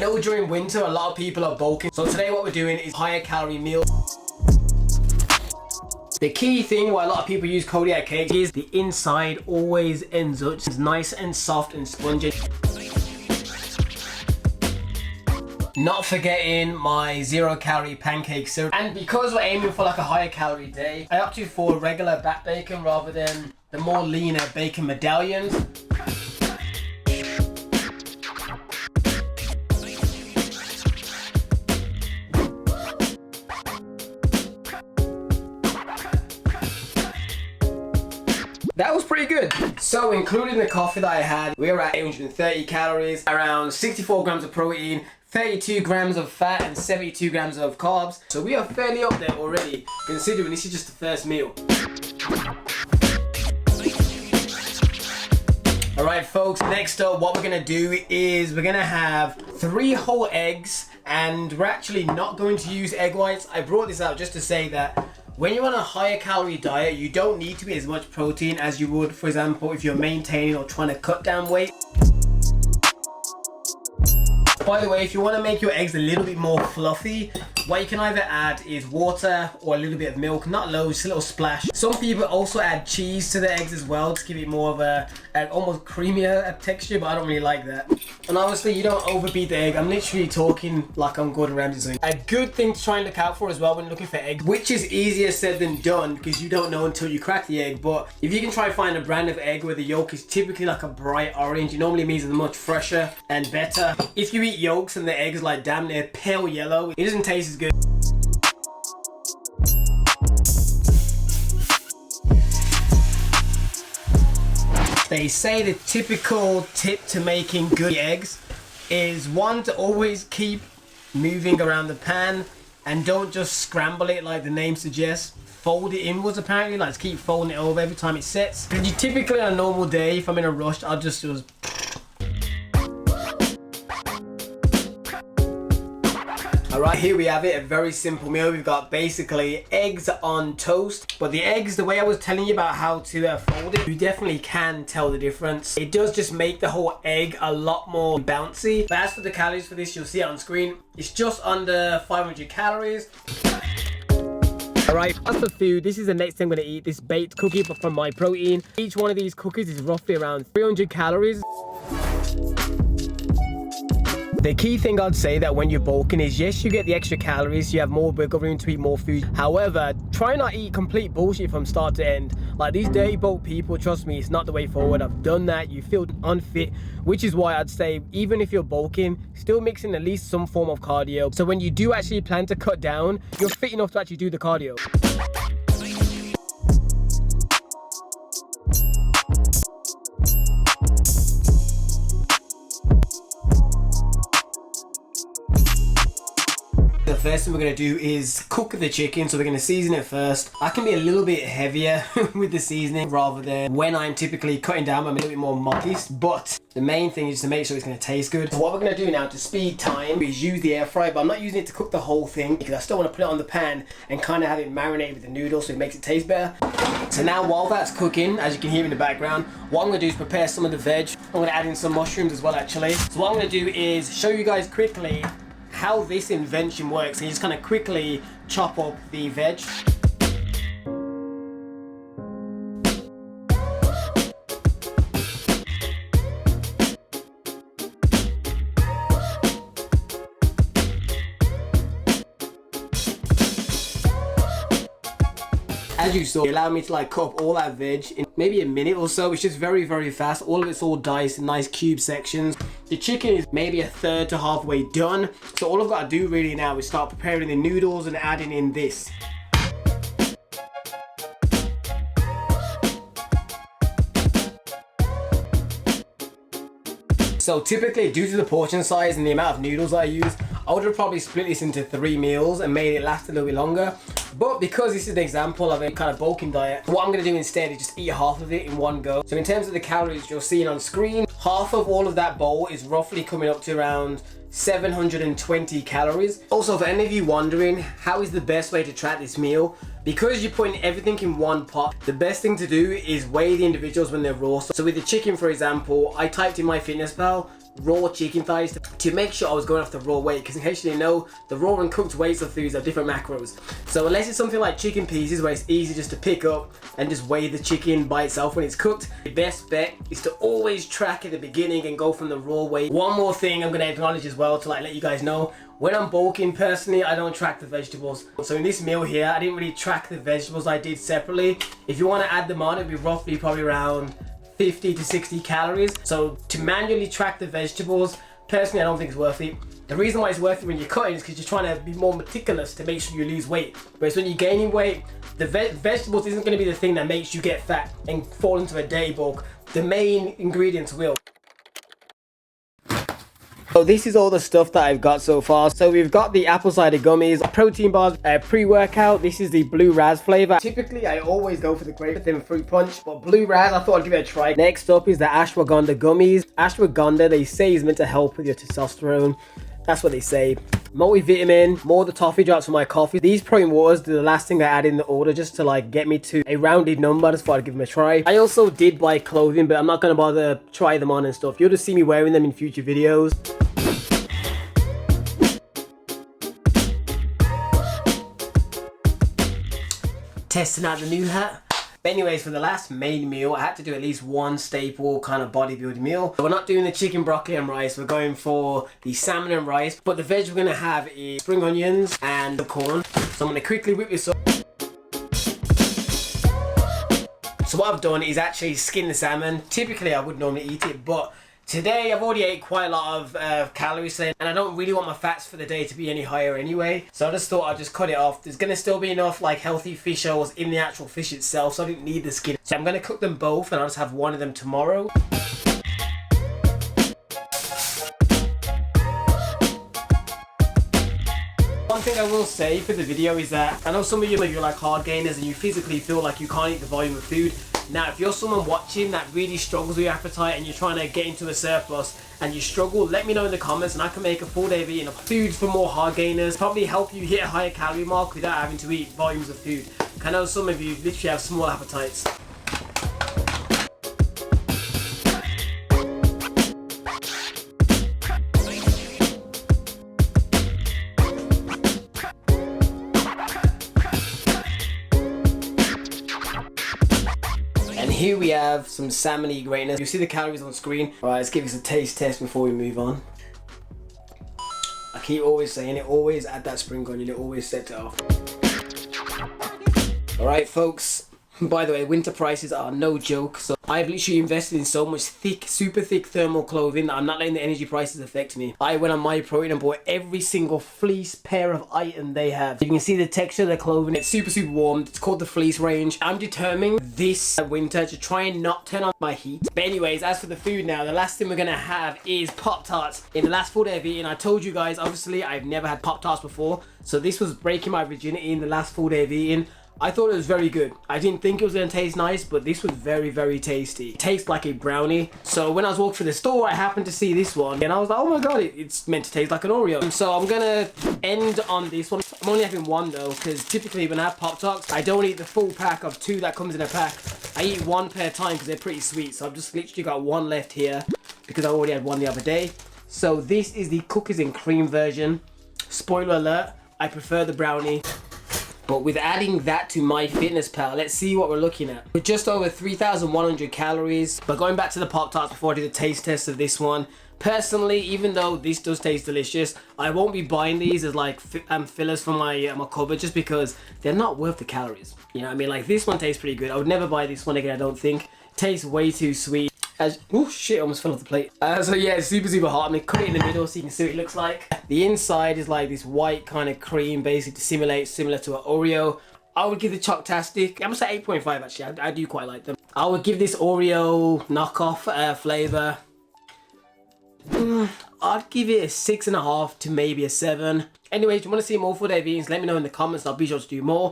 You know, during winter, a lot of people are bulking. So today what we're doing is higher calorie meal. The key thing why a lot of people use Kodiak cake is the inside always ends up nice and soft and spongy. Not forgetting my 0 calorie pancake syrup. And because we're aiming for like a higher calorie day, I opted for regular back bacon rather than the more leaner bacon medallions. That was pretty good. So including the coffee that I had, we were at 830 calories, around 64 grams of protein, 32 grams of fat and 72 grams of carbs. So we are fairly up there already, considering this is just the first meal. Alright folks, next up what we're gonna do is we're gonna have 3 whole eggs, and we're actually not going to use egg whites. I brought this out just to say that when you're on a higher calorie diet, you don't need to eat as much protein as you would, for example, if you're maintaining or trying to cut down weight. By the way, if you want to make your eggs a little bit more fluffy, what you can either add is water or a little bit of milk, not loads, just a little splash. Some people also add cheese to the eggs as well to give it more of an almost creamier texture, but I don't really like that. And obviously you don't overbeat the egg. I'm literally talking like I'm Gordon Ramsay. A good thing to try and look out for as well when you're looking for eggs, which is easier said than done because you don't know until you crack the egg, but if you can try and find a brand of egg where the yolk is typically like a bright orange, it normally means it's much fresher and better. If you eat yolks and the egg is like damn near pale yellow, it doesn't taste as good. They say the typical tip to making good eggs is one, to always keep moving around the pan and don't just scramble it like the name suggests. Fold it inwards apparently, like keep folding it over every time it sets. Because you typically on a normal day, if I'm in a rush, I'll just Alright, here we have it, a very simple meal. We've got basically eggs on toast, but the eggs, the way I was telling you about how to fold it, you definitely can tell the difference. It does just make the whole egg a lot more bouncy. But as for the calories for this, you'll see it on screen. It's just under 500 calories. Alright, as for food, this is the next thing I'm going to eat, this baked cookie from My Protein. Each one of these cookies is roughly around 300 calories. The key thing I'd say that when you're bulking is, yes, you get the extra calories, you have more wiggle room to eat more food. However, try not eat complete bullshit from start to end. Like these dirty bulk people, trust me, it's not the way forward. I've done that. You feel unfit, which is why I'd say even if you're bulking, still mix in at least some form of cardio. So when you do actually plan to cut down, you're fit enough to actually do the cardio. The first thing we're going to do is cook the chicken, so we're going to season it first. I can be a little bit heavier with the seasoning rather than when I'm typically cutting down, I'm a little bit more modest, but the main thing is to make sure it's going to taste good. So what we're going to do now to speed time is use the air fryer, but I'm not using it to cook the whole thing because I still want to put it on the pan and kind of have it marinate with the noodles so it makes it taste better. So now while that's cooking, as you can hear in the background, what I'm going to do is prepare some of the veg. I'm going to add in some mushrooms as well actually. So what I'm going to do is show you guys quickly how this invention works. So you just kind of quickly chop up the veg. As you saw, it allowed me to like cut up all that veg in maybe a minute or so. It's just very, very fast. All of it's all diced in nice cube sections. The chicken is maybe a third to halfway done. So all I've got to do really now is start preparing the noodles and adding in this. So typically, due to the portion size and the amount of noodles I use, I would have probably split this into 3 meals and made it last a little bit longer. But because this is an example of a kind of bulking diet, what I'm going to do instead is just eat half of it in one go. So in terms of the calories you're seeing on screen, half of all of that bowl is roughly coming up to around 720 calories. Also, for any of you wondering, how is the best way to track this meal? Because you're putting everything in one pot, the best thing to do is weigh the individuals when they're raw. So with the chicken, for example, I typed in MyFitnessPal, raw chicken thighs to make sure I was going off the raw weight, because in case you didn't know, the raw and cooked weights of foods have different macros. So unless it's something like chicken pieces where it's easy just to pick up and just weigh the chicken by itself when it's cooked, the best bet is to always track at the beginning and go from the raw weight. One more thing I'm going to acknowledge as well to like let you guys know, when I'm bulking personally, I don't track the vegetables. So in this meal here, I didn't really track the vegetables, I did separately. If you want to add them on, it'd be roughly probably around 50 to 60 calories. So to manually track the vegetables, personally I don't think it's worth it. The reason why it's worth it when you're cutting is because you're trying to be more meticulous to make sure you lose weight. Whereas when you're gaining weight, the vegetables isn't going to be the thing that makes you get fat and fall into a day bulk. The main ingredients will. So this is all the stuff that I've got so far. So we've got the apple cider gummies, protein bars, pre-workout. This is the blue raz flavor. Typically I always go for the grape and fruit punch, but blue raz, I thought I'd give it a try. Next up is the ashwagandha gummies. Ashwagandha, they say, is meant to help with your testosterone. That's what they say. Multivitamin, more of the toffee drops for my coffee. These protein waters, the last thing I added in the order just to like get me to a rounded number. I just thought I'd give them a try. I also did buy clothing, but I'm not going to bother try them on and stuff. You'll just see me wearing them in future videos. Testing out the new hat. But anyways, for the last main meal, I had to do at least one staple kind of bodybuilding meal. We're not doing the chicken, broccoli and rice. We're going for the salmon and rice. But the veg we're going to have is spring onions and the corn. So I'm going to quickly whip this up. So what I've done is actually skin the salmon. Typically I would normally eat it, but today I've already ate quite a lot of calories and I don't really want my fats for the day to be any higher anyway. So I just thought I'd just cut it off. There's going to still be enough like healthy fish oils in the actual fish itself, so I didn't need the skin. So I'm going to cook them both and I'll just have one of them tomorrow. One thing I will say for the video is that I know some of you are like Hardgainers and you physically feel like you can't eat the volume of food. Now, if you're someone watching that really struggles with your appetite and you're trying to get into a surplus and you struggle, let me know in the comments and I can make a full day of eating of food for more Hardgainers. Probably help you hit a higher calorie mark without having to eat volumes of food. I know some of you literally have small appetites. Here we have some salmon-y greatness. You see the calories on screen. Alright, let's give this a taste test before we move on. I keep always saying it, always add that spring onion, it always sets it off. Alright folks, by the way, winter prices are no joke. So I've literally invested in so much thick, super thick thermal clothing that I'm not letting the energy prices affect me. I went on My Protein and bought every single fleece pair of item they have. You can see the texture of the clothing. It's super, super warm. It's called the fleece range. I'm determining this winter to try and not turn on my heat. But anyways, as for the food now, the last thing we're gonna have is Pop-Tarts. In the last full day of eating, I told you guys, obviously, I've never had Pop-Tarts before. So this was breaking my virginity in the last full day of eating. I thought it was very good. I didn't think it was going to taste nice, but this was very, very tasty. It tastes like a brownie. So when I was walking through the store, I happened to see this one. And I was like, oh my god, it's meant to taste like an Oreo. So I'm going to end on this one. I'm only having one though, because typically when I have Pop-Tarts, I don't eat the full pack of 2 that comes in a pack. I eat 1 per time because they're pretty sweet. So I've just literally got 1 left here because I already had 1 the other day. So this is the cookies and cream version. Spoiler alert, I prefer the brownie. But with adding that to MyFitnessPal, let's see what we're looking at. With just over 3,100 calories. But going back to the Pop-Tarts before I do the taste test of this one, personally, even though this does taste delicious, I won't be buying these as like fillers for my cupboard just because they're not worth the calories. You know what I mean? Like this one tastes pretty good. I would never buy this one again, I don't think. Tastes way too sweet. Oh shit, I almost fell off the plate. So yeah, it's super, super hot. I'm gonna cut it in the middle so you can see what it looks like. The inside is like this white kind of cream, basically to simulate similar to an Oreo. I would give the Choc-tastic, I'm gonna say 8.5 actually, I do quite like them. I would give this Oreo knockoff flavour, I'd give it a 6.5 to maybe a 7. Anyways, if you want to see more full day eatings, let me know in the comments and I'll be sure to do more.